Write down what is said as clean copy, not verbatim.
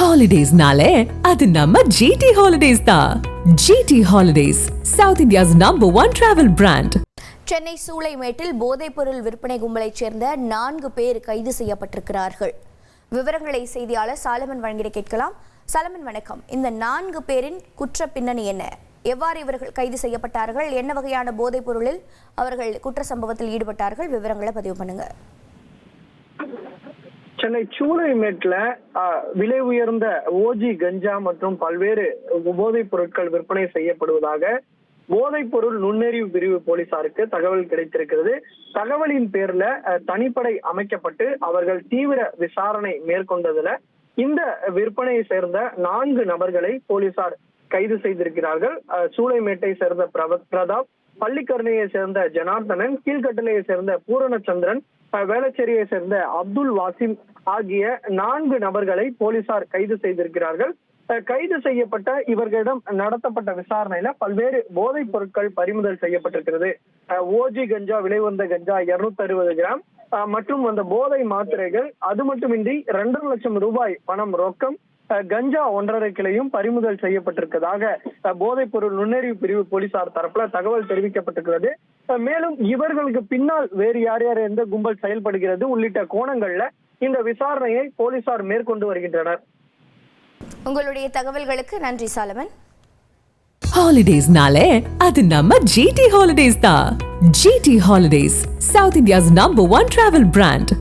ஹாலிடேஸ்னாலே அது நம்ம ஜிடி ஹாலிடேஸ் தான். GT holidays, south India's #1 travel brand. Chennai சூளைமேட்டில் போதைப்பொருள் விற்பனை கும்பலைச் சேர்ந்த 4 பேர் கைது செய்யப்பட்டிருக்கிறார்கள். விவரங்களை செய்தியாளர் சாலமன் வழங்கிட கேட்கலாம். சாலமன் வணக்கம். இந்த 4 பேரின் குற்ற பின்னணி என்ன? எவ்வாறு இவர்கள் கைது செய்யப்பட்டார்கள்? என்ன வகையான போதைப் பொருளில் அவர்கள் குற்ற சம்பவத்தில் ஈடுபட்டார்கள்? விவரங்களை பதிவு பண்ணுங்க. சென்னை சூளைமேட்ல விலை உயர்ந்த ஓஜி கஞ்சா மற்றும் பல்வேறு போதைப் பொருட்கள் விற்பனை செய்யப்படுவதாக போதைப் பொருள் நுண்ணறிவு பிரிவு போலீசாருக்கு தகவல் கிடைத்திருக்கிறது. தகவலின் பேர்ல தனிப்படை அமைக்கப்பட்டு அவர்கள் தீவிர விசாரணை மேற்கொண்டதுல இந்த விற்பனையை சேர்ந்த 4 நபர்களை போலீசார் கைது செய்திருக்கிறார்கள். சூளைமேட்டை சேர்ந்த பிரதாப், பள்ளிக்கரணையை சேர்ந்த ஜனார்தனன், கீழ்கட்டளையை சேர்ந்த பூரணச்சந்திரன், வேளச்சேரியை சேர்ந்த அப்துல் வாசிம் ஆகிய 4 நபர்களை போலீசார் கைது செய்திருக்கிறார்கள். கைது செய்யப்பட்ட இவர்களிடம் நடத்தப்பட்ட விசாரணையில பல்வேறு போதைப் பொருட்கள் பறிமுதல் செய்யப்பட்டிருக்கிறது. ஓஜி கஞ்சா, விலை உயர்ந்த கஞ்சா 260 கிராம் மற்றும் அந்த போதை மாத்திரைகள், அது மட்டுமின்றி 2.5 லட்சம் ரூபாய் பணம் ரொக்கம், கஞ்சா 1.5 கிலோயும் பறிமுதல் செய்யப்பட்டிருப்பதாக போதைப் பொருள் நுண்ணறிவு பிரிவு போலீசார் தரப்புல தகவல் தெரிவிக்கப்பட்டிருக்கிறது. மேலும் இவர்களுக்கு பின்னால் வேறு யார் யார் எந்த கும்பல் செயல்படுகிறது உள்ளிட்ட கோணங்கள்ல இந்த விசாரணையை போலீசார் மேற்கொண்டு வருகின்றனர். உங்களுடைய தகவல்களுக்கு நன்றி சாலமன். ஹாலிடேஸ்னாலே அது நம்ம ஜிடி ஹாலிடேஸ் தான். GT holidays, south India's #1 travel brand.